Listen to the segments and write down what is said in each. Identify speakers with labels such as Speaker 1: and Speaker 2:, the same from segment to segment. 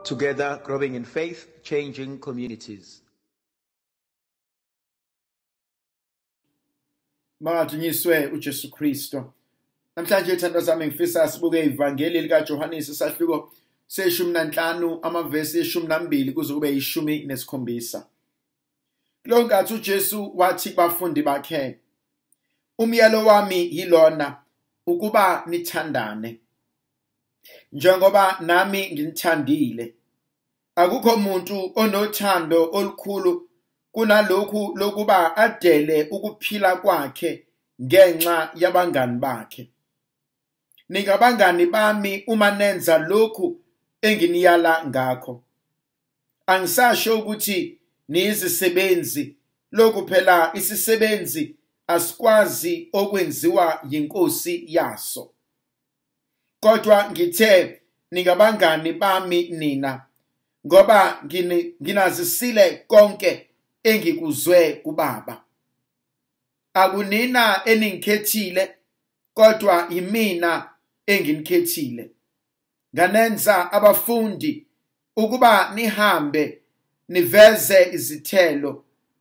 Speaker 1: Together, growing in faith, changing communities.
Speaker 2: Madunyiswe uJesu Kristo. Namhlanje ithandwa zami ngifisa sibuke ivangeli lika Johannesi isahluko se-15 amavesi 12 kuze kube 17. Kulo nkathi uJesu wathi kubafundi bakhe, umyalo wami yilona ukuba nithandane njengoba nami nginithandile. Akukho umuntu onothando olukhulu kunalokhu lokuba adele ukuphila kwakhe ngenxa yabangani bakhe. Ningabangani bami uma nenza lokhu enginiyala ngakho. Angisasho ukuthi niyizisebenzi, lokhu phela isisebenzi asikwazi okwenziwa yinkosi yaso. Kodwa ngithe ningabangani bami nina ngoba nginazisile konke engikuzwe kuBaba. Akunina eningikhethile, kodwa yimina enginikhethile. Nganenza abafundi ukuba nihambe niveze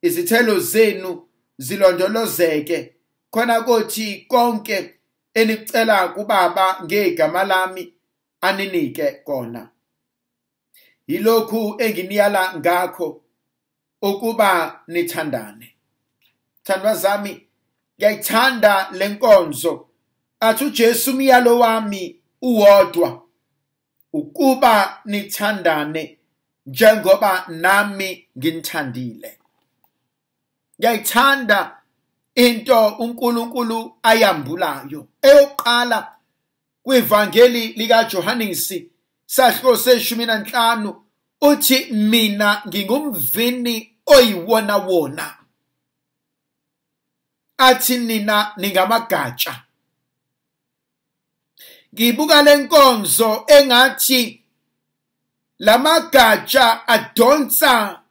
Speaker 2: izithelo zenu zilondolozeke, khona kothi konke enicela kuBaba ngegama lami aninike kona. Yilokhu enginiyala ngakho ukuba nithandane. Thandwa zami, ngiyayithanda lenkonzo. Athi uJesu umyalo wami uwodwa ukuba nithandane njengoba nami nginithandile. Ngiyayithanda into uNkulunkulu ayambulayo. Eyokuqala kwivangeli lika Johannesi sahluko se-15 uthi mina ngingumvini oyiwona wona. Athi nina ningamagatsha. Ngibuka lenkonzo engathi lamagatsha adonsa,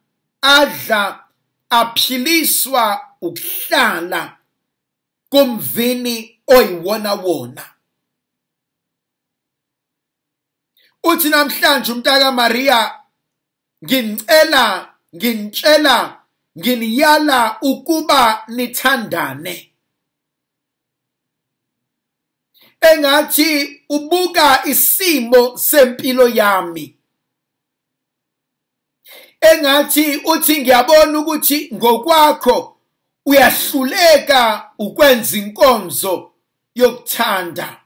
Speaker 2: adla, aphiliswa ukuhlala kumvini oyiwona wona. Uthi namhlanje umntaka Maria nginitshela, nginiyala ukuba nithandane. Engathi ubuka isimo sempilo yami. Engathi uthi ngiyabona ukuthi ngokwakho uyahluleka ukwenza inkonzo yokuthanda.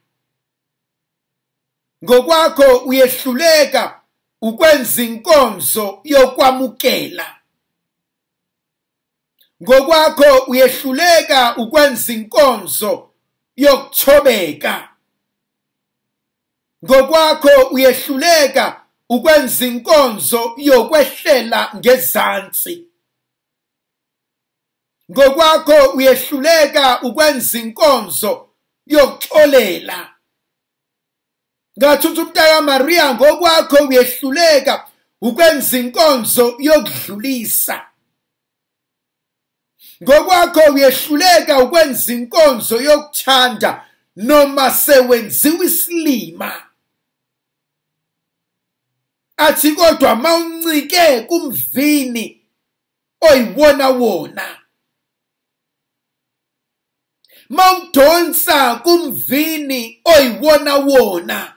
Speaker 2: Ngokwakho uyehluleka ukwenza inkonzo yokwamukela. Ngokwakho uyehluleka ukwenza inkonzo yokuthobeka. Ngokwakho uyehluleka ukwenza inkonzo yokwehlela ngezansi. Ngokwakho uyehluleka ukwenza inkonzo yokuxolela. Ngathi umntaka Maria ngokwakho uyehluleka ukwenza inkonzo yokudlulisa. Ngokwakho uyehluleka ukwenza inkonzo yokuthanda noma sewenziwa isilima. Athi kodwa mawuncike kumvini oyiwona wona. Mawudonsa kumvini oyiwona wona.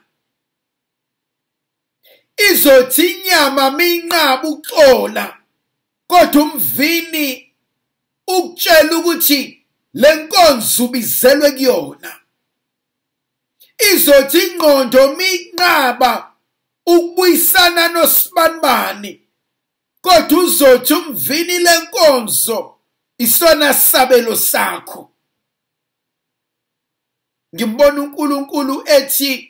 Speaker 2: Izothi inyama minqaba ukuxola, kodwa umvini ukutshela ukuthi lenkonzo ubizelwe kuyona. Izothi ingqondo minqaba ukubuyisana nosibanibani, kodwa uzothi umvini lenkonzo isona sabelo sakho. Ngimbona uNkulunkulu ethi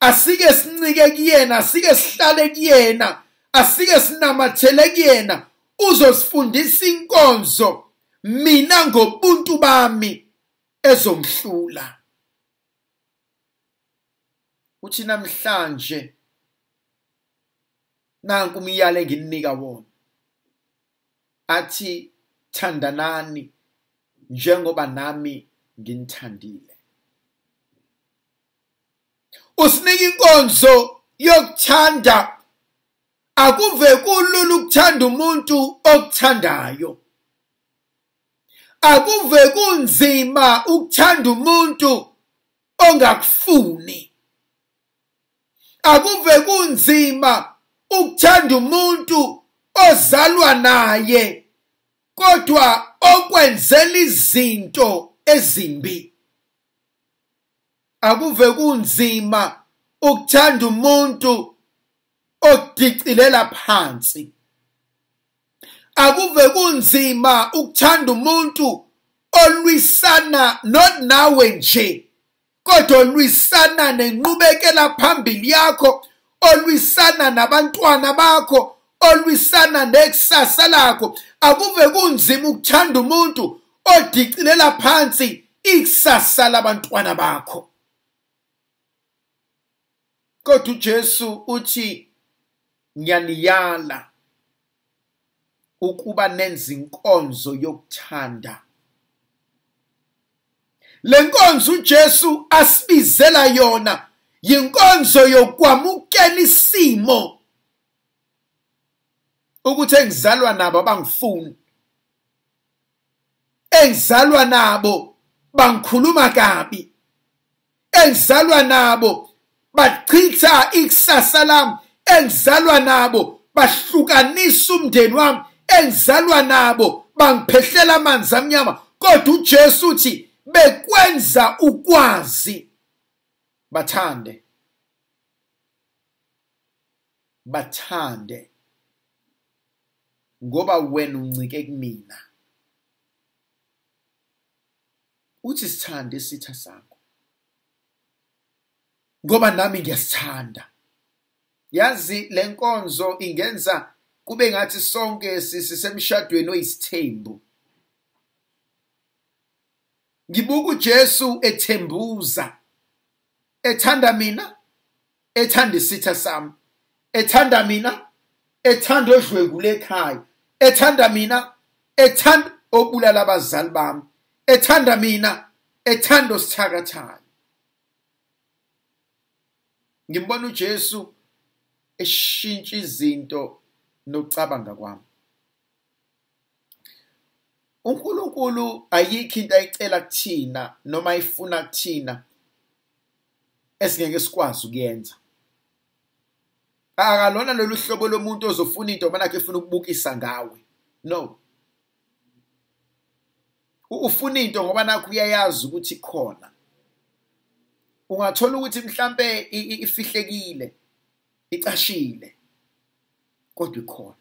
Speaker 2: asike sincike kuyena, asike sihlale kuyena, asike sinamathele kuyena, uzosifundisa inkonzo mina ngobuntu bami ezomhlula. Uthi namhlanje nanku umyalo engininika wona. Athi thandanani njengoba nami nginithandile. Usinika inkonzo yokuthanda akuve kulula ukuthanda umuntu okuthandayo. Akuve kunzima ukuthanda umuntu ongakufuni. Akuve kunzima ukuthanda umuntu ozalwa naye kodwa okwenzela izinto ezimbi. Akuve kunzima ukuthanda umuntu odicilela phansi. Akuve kunzima ukuthanda umuntu olwisana not nawe nje kodwa olwisana nenqubekela phambili yakho, olwisana nabantwana bakho, olwisana nekusasa lakho. Akuve kunzima ukuthanda umuntu odicilela phansi ikusasa labantwana bakho. Kodwa uJesu uthi ngiyaniyala ukuba nenza inkonzo yokuthanda. Le nkonzo uJesu asibizela yona yinkonzo yokwamukela isimo ukuthi engizalwa nabo abangifuni, engizalwa nabo bangikhuluma kabi, engizalwa nabo bachitha ikusasa lami, engizalwa nabo bahlukanisa umndeni wami, engizalwa nabo bangiphehlela amanzi amnyama. Kodwa uJesu uthi bekwenza ukwazi bathande. Bathande ngoba wena uncike kumina. Uthi sithande isitha sakho ngoba nami ngiyasithanda. Yazi le nkonzo ingenza kube ngathi sonke sisemshadweni oyisithembu. Ngibuka uJesu ethembuza, ethanda mina, ethanda isitha sami, ethanda mina, ethanda odlwengule ekhaya, ethanda mina, ethanda obulala abazali bami, ethanda mina, ethanda osithakathayo. Ngimbona uJesu eshintsha izinto nokucabanga kwami. uNkulunkulu ayikho into ayicela kuthina noma ayifuna kuthina esingeke sikwazi ukuyenza. Akalona lolu hlobo lomuntu ozofuna into manakhe efuna ukubukisa ngawe. No. Ufuna into ngoba nakho uyayazi ukuthi ikhona. Ungathola ukuthi mhlambe ifihlekile, icashile, kodwa ikhona.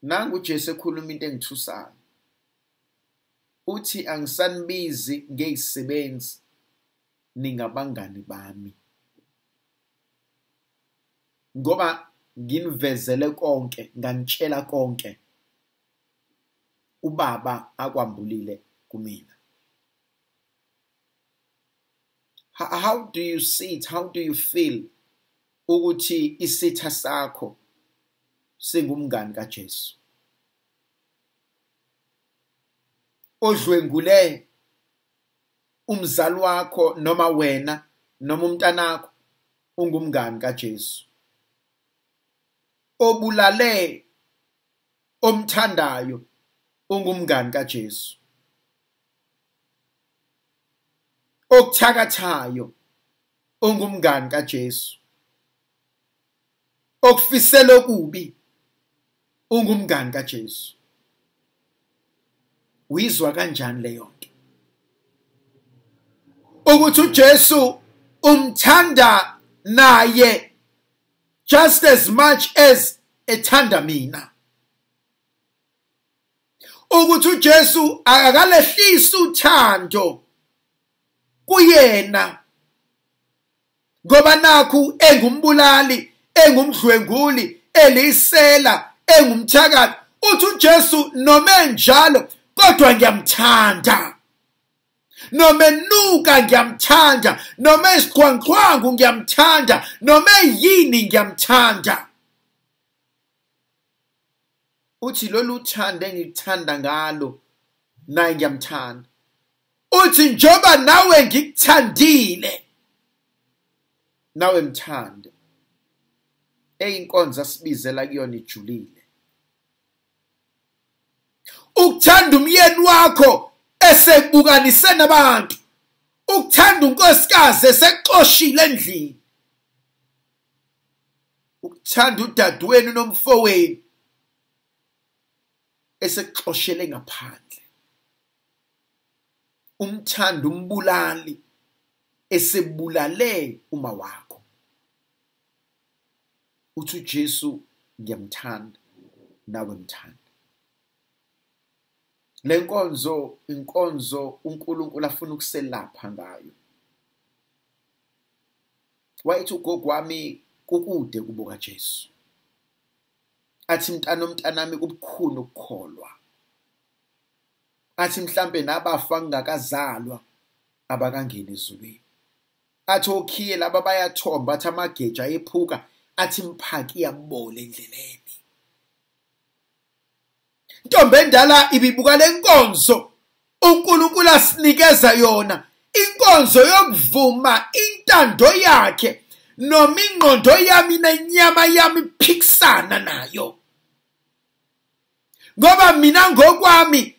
Speaker 2: Nangu uJesu ekhuluma into engithusayo. Uthi angisanibizi ngezisebenzi, ningabangani bami. Ngoba nginivezele konke, nganitshela konke uBaba akwambulile kumina. How do you see it? How do you feel ukuthi isitha sakho singumngani kaJesu? Odlwengule umzali wakho noma wena noma umntanakho ungumngani kaJesu. Obulale omthandayo ungumngani kaJesu. Okuthakathayo ungumngani kaJesu. Okufisela okubi ungumngani kaJesu. Uyizwa kanjani leyo nto? Ukuthi uJesu umthanda naye just as much as ethanda mina. Ukuthi uJesu akalehlisa uthando kuyena ngoba nakhu engumbulali, engumdlwenguli, elisela, engumthakathi. Uthi uJesu noma enjalo kodwa ngiyamthanda. Noma enuka ngiyamthanda, noma esiqhwanqhwangu ngiyamthanda, noma yini ngiyamthanda. Uthi lolu uthando engikuthanda ngalo naye ngiyamthanda. Uthi njoba nawe ngikuthandile nawe mthande. eyinkonzo asibizela kuyona ijulile. Ukuthanda umyeni wakho esebukanise nabantu. Ukuthanda unkosikazi esekuxoshile endlini. Ukuthanda udadewenu nomfowenu esekuxoshele ngaphandle. Umthanda umbulali esebulale uma wakho. Uthi uJesu ngiyamthanda nawe mthanda. Lenkonzo inkonzo uNkulunkulu afuna ukuselapha ngayo. Wayethi ugogo wami kukude kubuka Jesu. Athi mntanami kubukhulu ukukholwa. Athi mhlambe nabafa ngakazalwa abakangeni ezulwini. Athi okhiye laba bayathomba athi amageja ayephuka athi mphaki yabole endleleni. Ntombi endala ibibuka lenkonzo uNkulunkulu asinikeza yona, inkonzo yokuvuma intando yakhe noma ingqondo yami nenyama yami iphikisana nayo. Ngoba mina ngokwami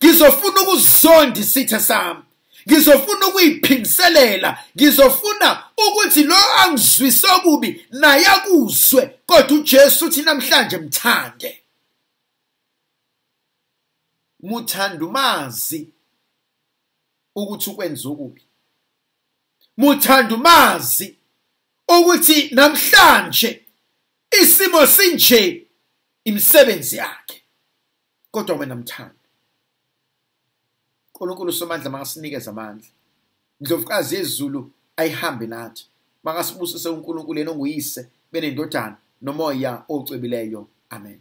Speaker 2: ngizofuna ukuzonda isitha sami, ngizofuna ukuyiphindiselela, ngizofuna ukuthi lo angizwise okubi naye akuzwe, kodwa uJesu uthi namhlanje mthande. Muthanda umazi ukuthi ukwenza okubi. Muthanda umazi ukuthi namhlanje isimo sinje imisebenzi yakhe, kodwa wena mthanda. uNkulunkulu somandla makasinikeze amandla. Indlovukazi yezulu ayihambe nathi. Makasibusise uNkulunkulu yena onguyise benendodana nomoya ocwebileyo. Amen.